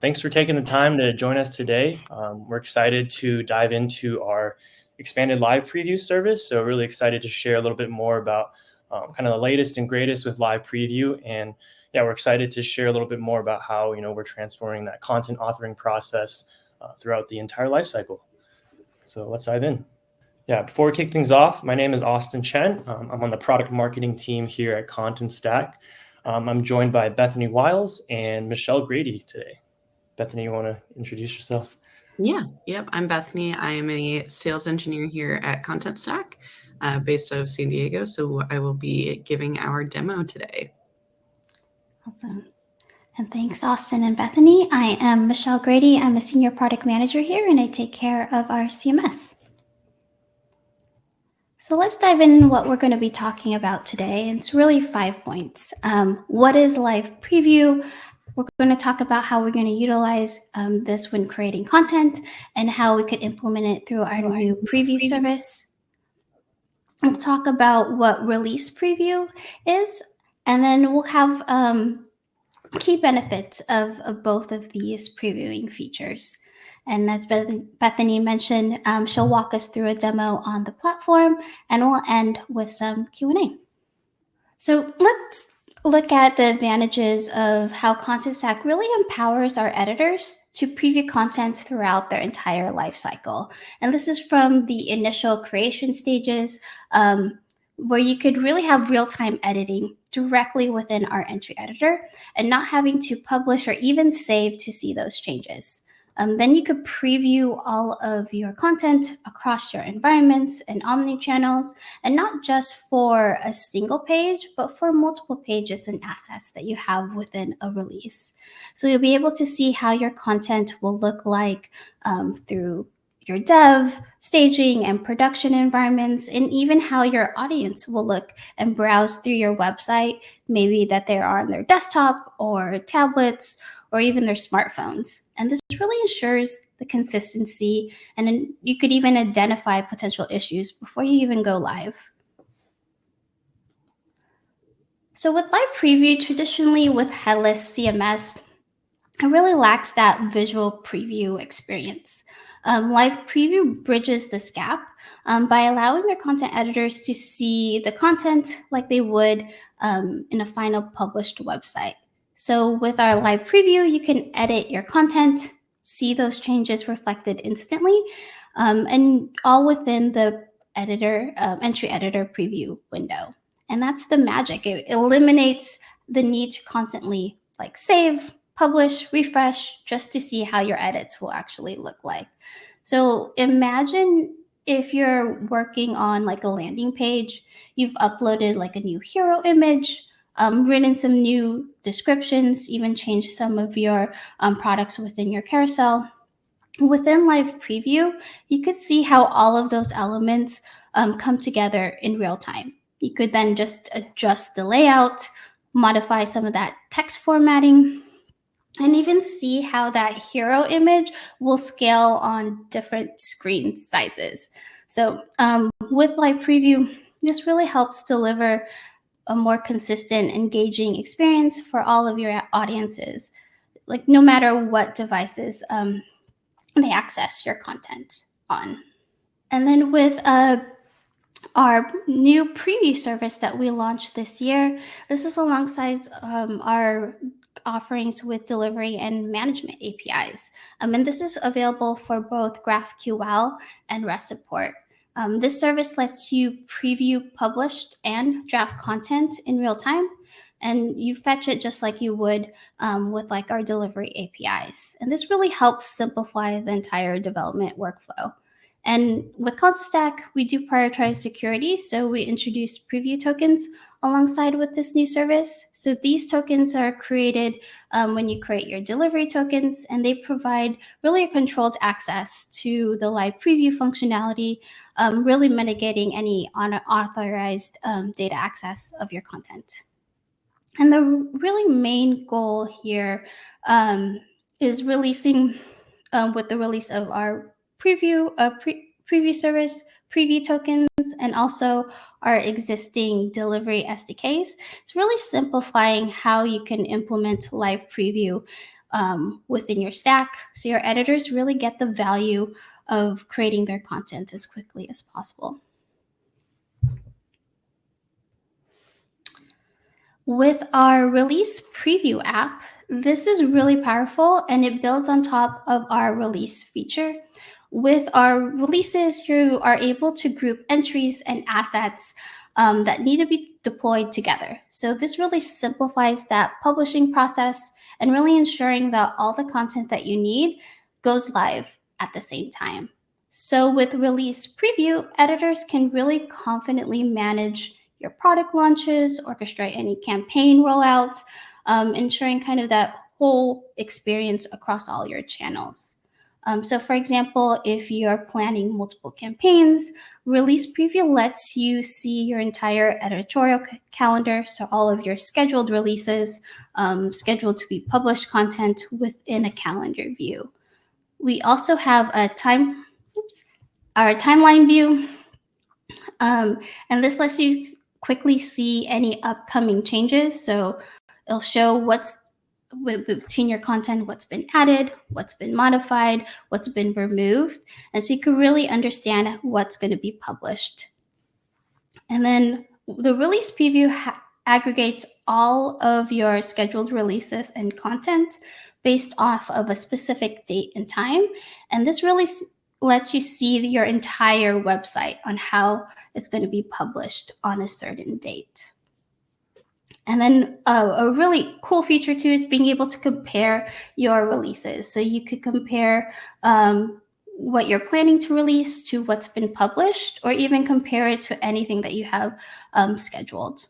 Thanks for taking the time to join us today. We're excited to dive into our expanded live preview service. So really excited to share a little bit more about kind of the latest and greatest with live preview. And yeah, we're excited to share a little bit more about how, we're transforming that content authoring process throughout the entire life cycle. So let's dive in. Yeah, before we kick things off, my name is Austin Chen. I'm on the product marketing team here at Contentstack. I'm joined by Bethany Wiles and Michelle Grady today. Bethany, you want to introduce yourself? Yep. I'm Bethany. I am a sales engineer here at Contentstack, based out of San Diego. So I will be giving our demo today. Awesome. And thanks, Austin and Bethany. I am Michelle Grady. I'm a senior product manager here, and I take care of our CMS. So let's dive in what we're going to be talking about today. It's really 5 points. What is live preview? We're going to talk about how we're going to utilize this when creating content and how we could implement it through our new preview service. We'll talk about what release preview is, and then we'll have key benefits of both of these previewing features. And as Bethany mentioned, she'll walk us through a demo on the platform, and we'll end with some Q&A. So let's look at the advantages of how Contentstack really empowers our editors to preview content throughout their entire life cycle. And this is from the initial creation stages, where you could really have real-time editing directly within our entry editor and not having to publish or even save to see those changes. Then you could preview all of your content across your environments and omni-channels, and not just for a single page, but for multiple pages and assets that you have within a release. So you'll be able to see how your content will look like through your dev, staging, and production environments, and even how your audience will look and browse through your website, maybe that they're on their desktop or tablets or even their smartphones. And this really ensures the consistency, and then you could even identify potential issues before you even go live. So with live preview, traditionally with headless CMS, it really lacks that visual preview experience. Live preview bridges this gap by allowing their content editors to see the content like they would in a final published website. So with our live preview, you can edit your content, see those changes reflected instantly, and all within the entry editor preview window. And that's the magic. It eliminates the need to constantly save, publish, refresh, just to see how your edits will actually look like. So imagine if you're working on a landing page, you've uploaded a new hero image, written some new descriptions, even changed some of your products within your carousel. Within live preview, you could see how all of those elements come together in real time. You could then just adjust the layout, modify some of that text formatting, and even see how that hero image will scale on different screen sizes. So with live preview, this really helps deliver a more consistent, engaging experience for all of your audiences, no matter what devices they access your content on. And then with our new preview service that we launched this year, this is alongside our offerings with delivery and management APIs. And this is available for both GraphQL and REST support. This service lets you preview published and draft content in real time, and you fetch it just like you would with our delivery APIs. And this really helps simplify the entire development workflow. And with Contentstack, we do prioritize security, so we introduced preview tokens alongside with this new service. So these tokens are created when you create your delivery tokens, and they provide really a controlled access to the live preview functionality, really mitigating any unauthorized data access of your content. And the really main goal here is releasing, with the release of our preview service, preview tokens, and also our existing delivery SDKs. It's really simplifying how you can implement live preview within your stack, so your editors really get the value of creating their content as quickly as possible. With our release preview app, this is really powerful and it builds on top of our release feature. With our releases, you are able to group entries and assets that need to be deployed together. So this really simplifies that publishing process and really ensuring that all the content that you need goes live at the same time. So with release preview, editors can really confidently manage your product launches, orchestrate any campaign rollouts, ensuring kind of that whole experience across all your channels. So for example, if you're planning multiple campaigns, release preview lets you see your entire editorial calendar, so all of your scheduled releases, scheduled to be published content within a calendar view. We also have a our timeline view, and this lets you quickly see any upcoming changes. So it'll show what's between your content, what's been added, what's been modified, what's been removed. And so you can really understand what's going to be published. And then the release preview aggregates all of your scheduled releases and content based off of a specific date and time. And this really lets you see your entire website on how it's going to be published on a certain date. And then a really cool feature too is being able to compare your releases. So you could compare what you're planning to release to what's been published, or even compare it to anything that you have scheduled.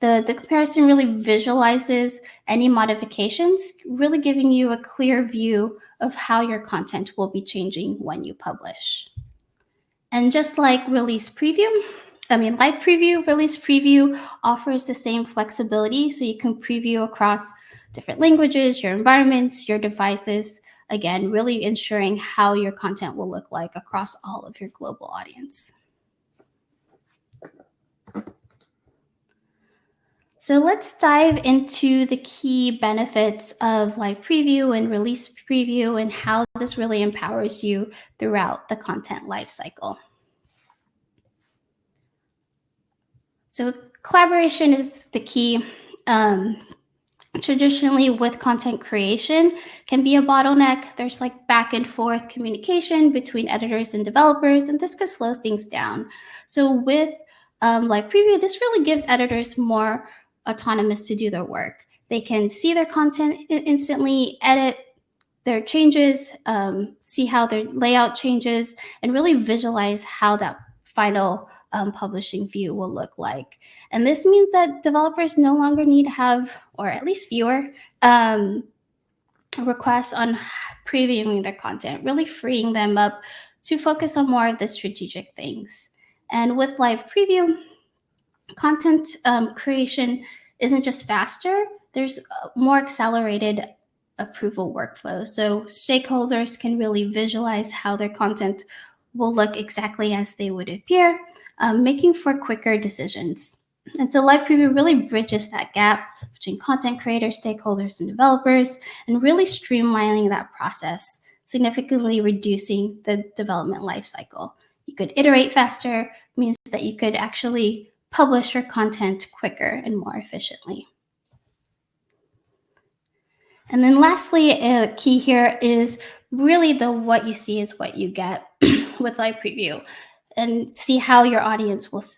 The comparison really visualizes any modifications, really giving you a clear view of how your content will be changing when you publish. And just like release preview, live preview, release preview offers the same flexibility, so you can preview across different languages, your environments, your devices, again, really ensuring how your content will look like across all of your global audience. So let's dive into the key benefits of live preview and release preview and how this really empowers you throughout the content lifecycle. So collaboration is the key. Traditionally, with content creation can be a bottleneck. There's like back and forth communication between editors and developers, and this could slow things down. So with live preview, this really gives editors more autonomous to do their work. They can see their content instantly, edit their changes, see how their layout changes, and really visualize how that final publishing view will look like. And this means that developers no longer need to have, or at least fewer, requests on previewing their content, really freeing them up to focus on more of the strategic things. And with live preview, content creation isn't just faster, there's more accelerated approval workflow. So stakeholders can really visualize how their content will look exactly as they would appear, making for quicker decisions. And so live preview really bridges that gap between content creators, stakeholders, and developers, and really streamlining that process, significantly reducing the development lifecycle. You could iterate faster, means that you could actually publish your content quicker and more efficiently. And then lastly, a key here is really the what you see is what you get with live preview, and see how your audience will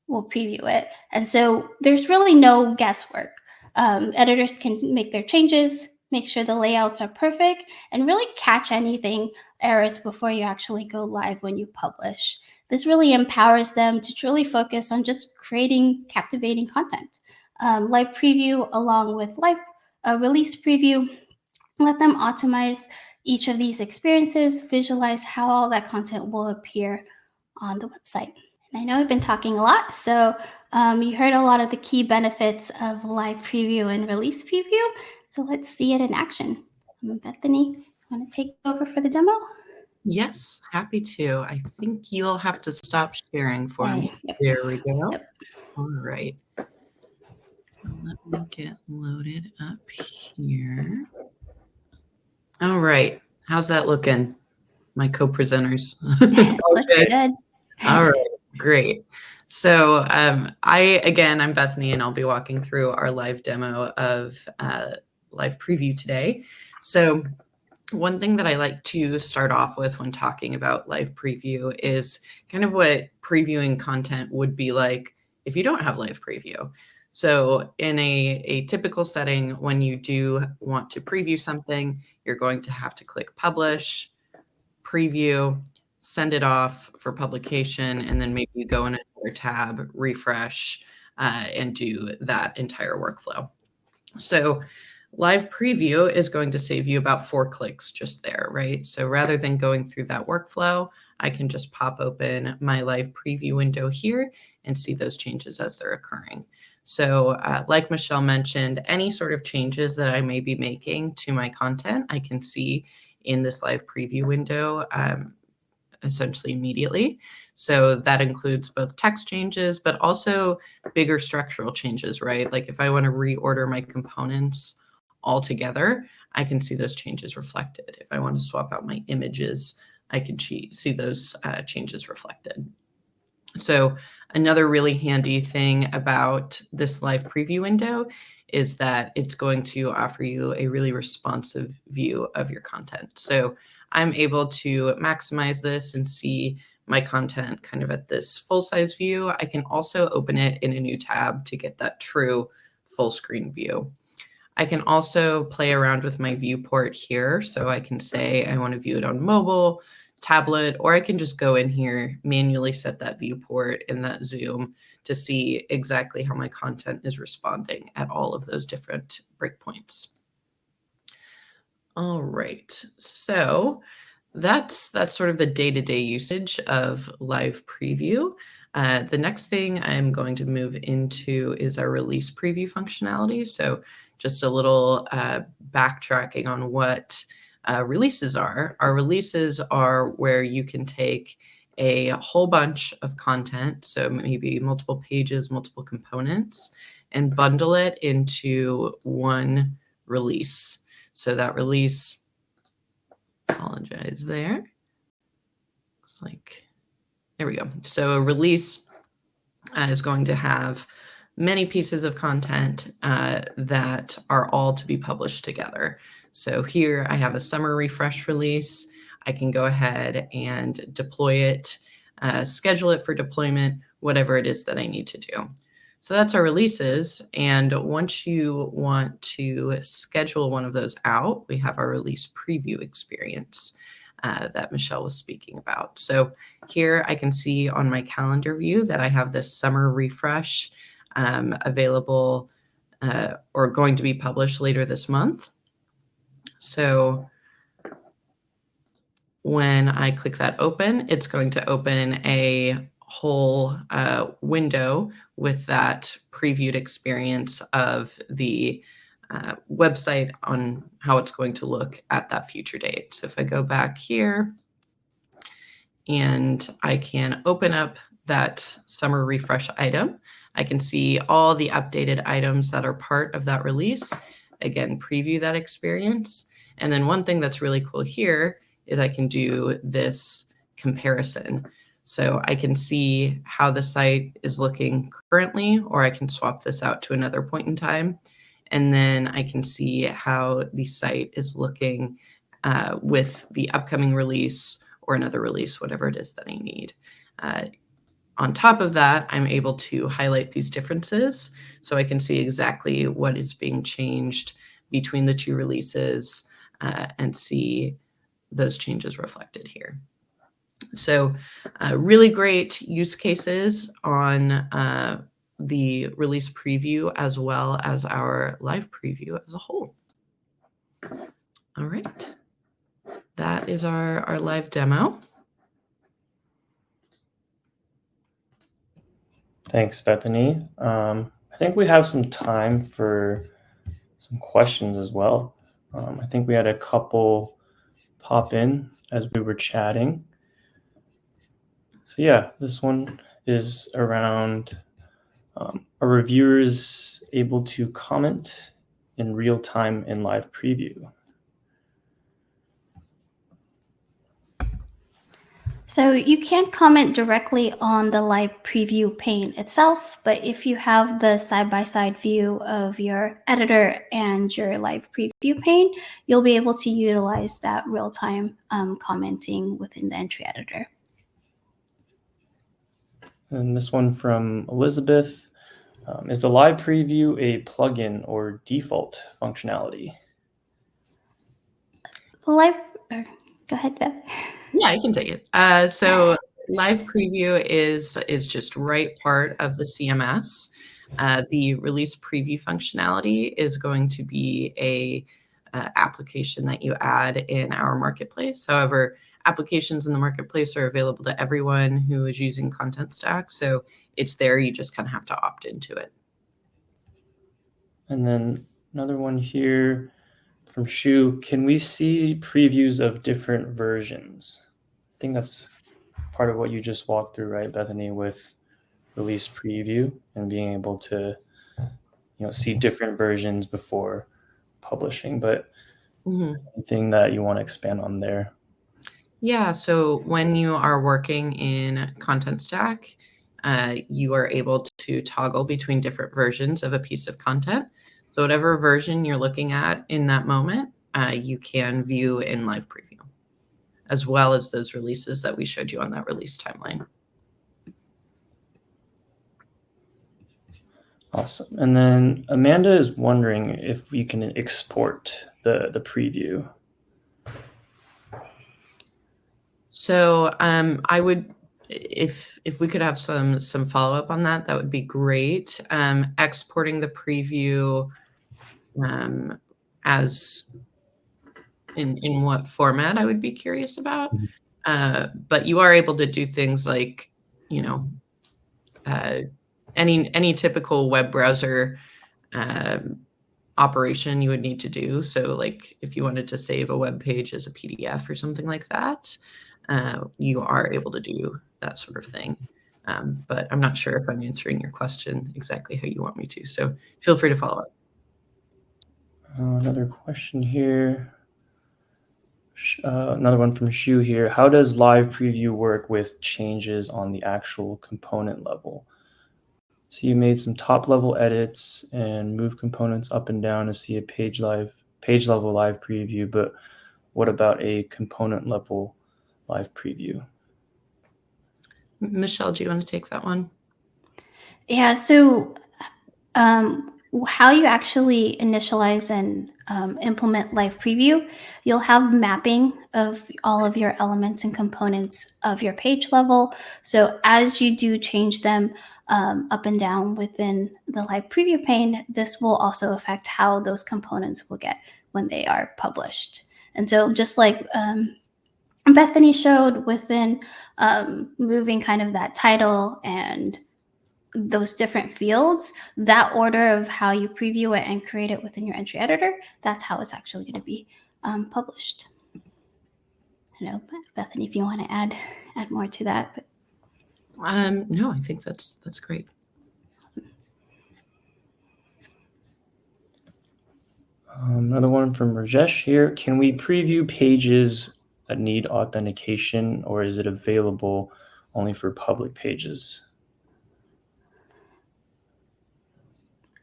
preview it. And so there's really no guesswork. Editors can make their changes, make sure the layouts are perfect, and really catch anything errors before you actually go live when you publish. This really empowers them to truly focus on just creating captivating content. Live preview along with release preview, let them optimize each of these experiences, visualize how all that content will appear on the website. And I know I've been talking a lot, so you heard a lot of the key benefits of live preview and release preview. So let's see it in action. Bethany, want to take over for the demo? Yes, happy to. I think you'll have to stop sharing for me. Yep. There we go. Yep. All right. Let me get loaded up here. All right. How's that looking, my co-presenters? Looks good. All right, great. So I'm Bethany, and I'll be walking through our live demo of live preview today. So one thing that I like to start off with when talking about live preview is kind of what previewing content would be like if you don't have live preview. So in a typical setting, when you do want to preview something, you're going to have to click publish, preview, send it off for publication, and then maybe you go in another tab, refresh, and do that entire workflow. So live preview is going to save you about 4 clicks just there, right? So rather than going through that workflow, I can just pop open my live preview window here and see those changes as they're occurring. So like Michelle mentioned, any sort of changes that I may be making to my content, I can see in this live preview window essentially immediately. So that includes both text changes, but also bigger structural changes, right? Like if I want to reorder my components all together, I can see those changes reflected. If I want to swap out my images, I can see those changes reflected. So another really handy thing about this live preview window is that it's going to offer you a really responsive view of your content. So I'm able to maximize this and see my content kind of at this full size view. I can also open it in a new tab to get that true full screen view. I can also play around with my viewport here. So I can say I want to view it on mobile, tablet, or I can just go in here, manually set that viewport and that zoom to see exactly how my content is responding at all of those different breakpoints. All right, so that's sort of the day-to-day usage of live preview. The next thing I'm going to move into is our release preview functionality. So just a little backtracking on what releases are. Our releases are where you can take a whole bunch of content, so maybe multiple pages, multiple components, and bundle it into one release. So that release, apologize there. Looks like, there we go. So a release is going to have many pieces of content that are all to be published together. So here I have a summer refresh release. I can go ahead and deploy it, schedule it for deployment, whatever it is that I need to do. So that's our releases. And once you want to schedule one of those out, we have our release preview experience that Michelle was speaking about. So here I can see on my calendar view that I have this summer refresh available or going to be published later this month. So when I click that open, it's going to open a whole window with that previewed experience of the website on how it's going to look at that future date. So if I go back here and I can open up that summer refresh item, I can see all the updated items that are part of that release. Again, preview that experience. And then one thing that's really cool here is I can do this comparison. So I can see how the site is looking currently, or I can swap this out to another point in time. And then I can see how the site is looking with the upcoming release or another release, whatever it is that I need. On top of that, I'm able to highlight these differences so I can see exactly what is being changed between the two releases and see those changes reflected here. So really great use cases on the release preview as well as our live preview as a whole. All right, that is our live demo. Thanks, Bethany. I think we have some time for some questions as well. I think we had a couple pop in as we were chatting. So yeah, this one is around a reviewer's able to comment in real time in live preview? So you can't comment directly on the live preview pane itself, but if you have the side-by-side view of your editor and your live preview pane, you'll be able to utilize that real-time commenting within the entry editor. And this one from Elizabeth. Is the live preview a plugin or default functionality? Go ahead, Beth. Yeah, I can take it. So live preview is just right part of the CMS. The release preview functionality is going to be a application that you add in our marketplace. However, applications in the marketplace are available to everyone who is using Contentstack. So it's there. You just kind of have to opt into it. And then another one here from Shu. Can we see previews of different versions? I think that's part of what you just walked through, right, Bethany, with release preview and being able to, see different versions before publishing. But anything that you want to expand on there? Yeah, so when you are working in Contentstack, you are able to toggle between different versions of a piece of content. So whatever version you're looking at in that moment, you can view in live preview, as well as those releases that we showed you on that release timeline. Awesome. And then Amanda is wondering if we can export the preview. So I would, if we could have some follow-up on that, that would be great. Exporting the preview as in what format, I would be curious about. But you are able to do things like, any typical web browser operation you would need to do. So like if you wanted to save a web page as a PDF or something like that, you are able to do that sort of thing. But I'm not sure if I'm answering your question exactly how you want me to. So feel free to follow up. Another question here. Another one from Shu here. How does live preview work with changes on the actual component level? So you made some top level edits and move components up and down to see a page level live preview, but what about a component level live preview? Michelle, do you want to take that one? Yeah, so how you actually initialize and implement live preview, you'll have mapping of all of your elements and components of your page level. So as you do change them up and down within the live preview pane, this will also affect how those components will get when they are published. And so just like Bethany showed within moving kind of that title and those different fields, that order of how you preview it and create it within your entry editor, that's how it's actually going to be published. I know, Bethany, if you want to add more to that. But no, I think that's great. Awesome. Another one from Rajesh here. Can we preview pages that need authentication, or is it available only for public pages?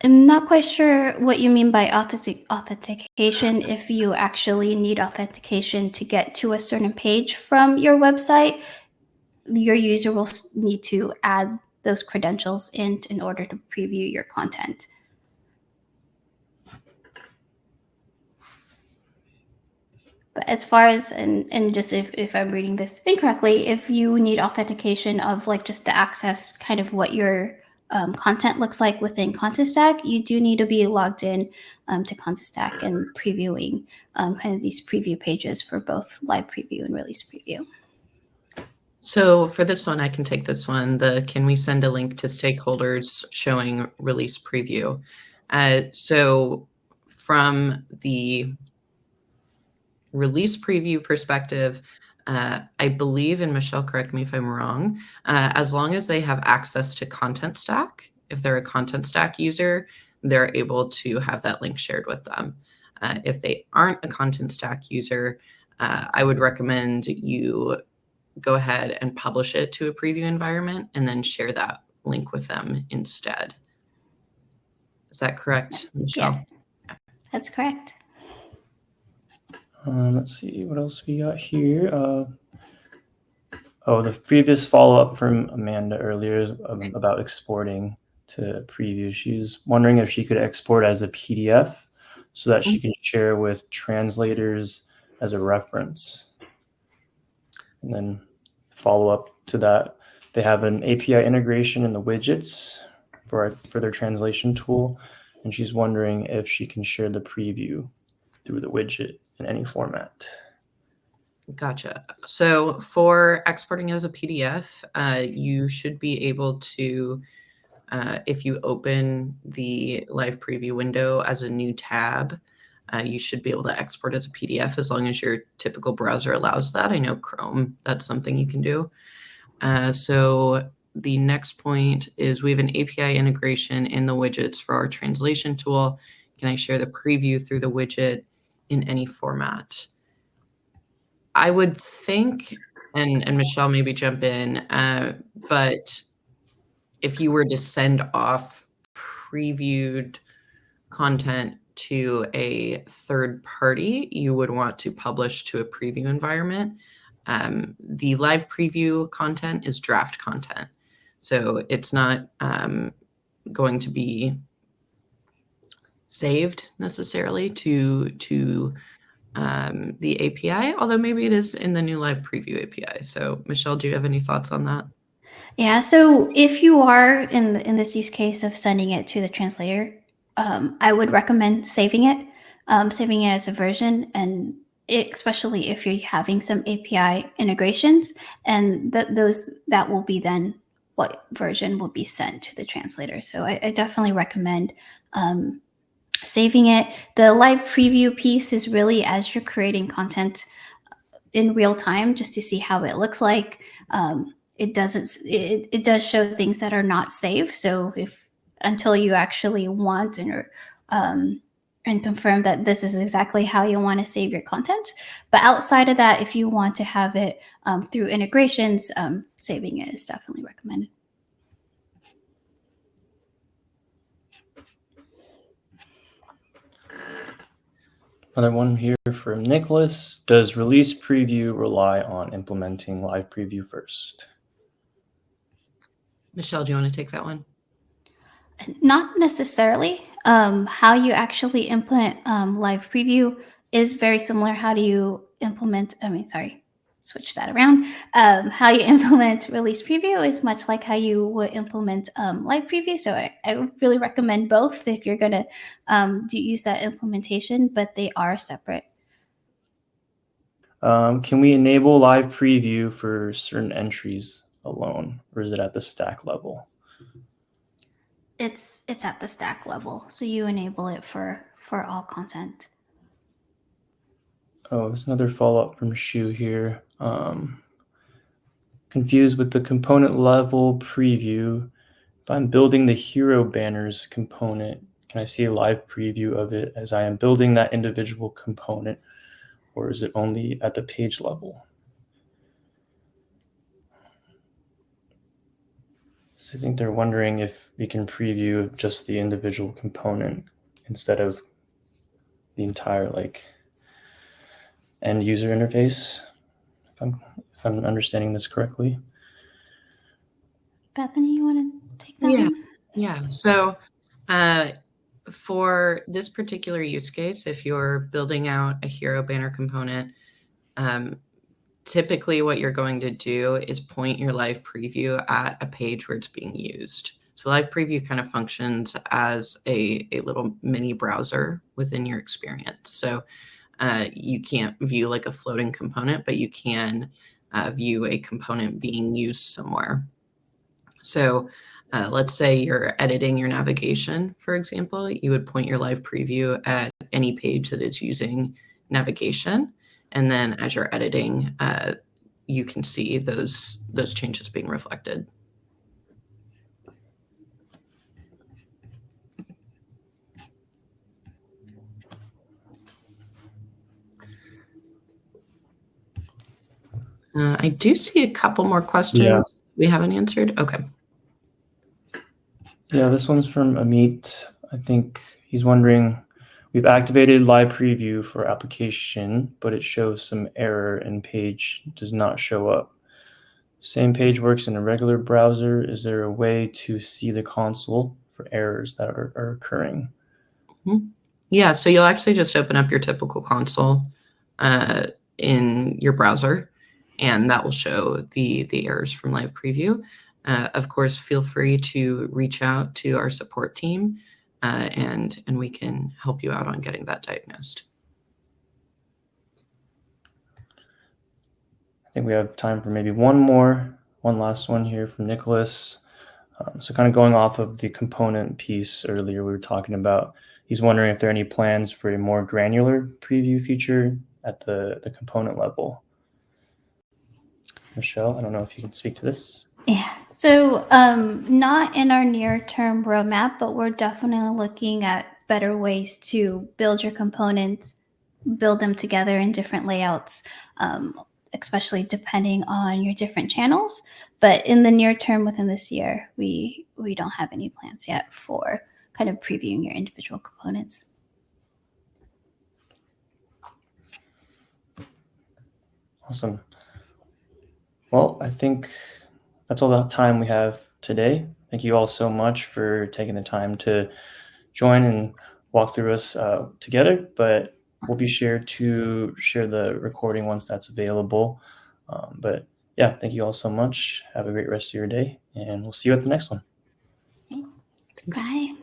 I'm not quite sure what you mean by authentication. If you actually need authentication to get to a certain page from your website, your user will need to add those credentials in order to preview your content. But as far as, and just if I'm reading this incorrectly, if you need authentication of like just to access kind of what your content looks like within Contentstack, you do need to be logged in to Contentstack and previewing kind of these preview pages for both live preview and release preview. So for this one, I can take this one. Can we send a link to stakeholders showing release preview? So from the release preview perspective, I believe, and Michelle, correct me if I'm wrong, as long as they have access to Contentstack, if they're a Contentstack user, they're able to have that link shared with them. If they aren't a Contentstack user, I would recommend you go ahead and publish it to a preview environment and then share that link with them instead. Is that correct, Michelle? Yeah, that's correct. Let's see what else we got here. The previous follow-up from Amanda earlier is about exporting to preview. She's wondering if she could export as a PDF so that she can share with translators as a reference. And then follow up to that, they have an API integration in the widgets for their translation tool. And she's wondering if she can share the preview through the widget in any format. Gotcha. So for exporting as a PDF, you should be able to, if you open the live preview window as a new tab, you should be able to export as a PDF as long as your typical browser allows that. I know Chrome, that's something you can do. So the next point is we have an API integration in the widgets for our translation tool. Can I share the preview through the widget in any format? I would think, and Michelle, maybe jump in, but if you were to send off previewed content to a third party, you would want to publish to a preview environment. The live preview content is draft content, so it's not going to be saved necessarily to the API, although maybe it is in the new live preview API. So Michelle, do you have any thoughts on that? Yeah, so if you are in this use case of sending it to the translator, I would recommend saving it as a version, and especially if you're having some API integrations, and that will be then what version will be sent to the translator. So I definitely recommend saving it. The live preview piece is really as you're creating content in real time, just to see how it looks like. It does show things that are not saved. So until you actually want and confirm that this is exactly how you want to save your content. But outside of that, if you want to have it through integrations, saving it is definitely recommended. Another one here from Nicholas. Does release preview rely on implementing live preview first? Michelle, do you want to take that one? Not necessarily. How you actually implement live preview is very similar. How do you implement, switch that around. How you implement release preview is much like how you would implement live preview. So I would really recommend both if you're going to use that implementation, but they are separate. Can we enable live preview for certain entries alone, or is it at the stack level? It's at the stack level, so you enable it for all content. Oh, there's another follow-up from Shu here. Confused with the component level preview. If I'm building the hero banners component, can I see a live preview of it as I am building that individual component, or is it only at the page level? So I think they're wondering if we can preview just the individual component instead of the entire end user interface, if I'm understanding this correctly. Bethany, you want to take that one? Yeah. So for this particular use case, if you're building out a hero banner component, typically what you're going to do is point your live preview at a page where it's being used. So live preview kind of functions as a little mini browser within your experience. So you can't view like a floating component, but you can view a component being used somewhere. So let's say you're editing your navigation, for example, you would point your live preview at any page that is using navigation. And then as you're editing, you can see those changes being reflected. I do see a couple more questions we haven't answered. Okay. Yeah, this one's from Amit. I think he's wondering, we've activated live preview for application, but it shows some error and page does not show up. Same page works in a regular browser. Is there a way to see the console for errors that are occurring? Yeah, so you'll actually just open up your typical console in your browser, and that will show the errors from live preview. Of course, feel free to reach out to our support team, and we can help you out on getting that diagnosed. I think we have time for maybe one last one here from Nicholas. So kind of going off of the component piece earlier we were talking about, he's wondering if there are any plans for a more granular preview feature at the component level. Michelle, I don't know if you can speak to this. Yeah. So not in our near-term roadmap, but we're definitely looking at better ways to build your components, build them together in different layouts, especially depending on your different channels. But in the near term, within this year, we don't have any plans yet for kind of previewing your individual components. Awesome. Well, I think that's all the time we have today. Thank you all so much for taking the time to join and walk through us together, but we'll be sure to share the recording once that's available. But yeah, thank you all so much. Have a great rest of your day, and we'll see you at the next one. Bye.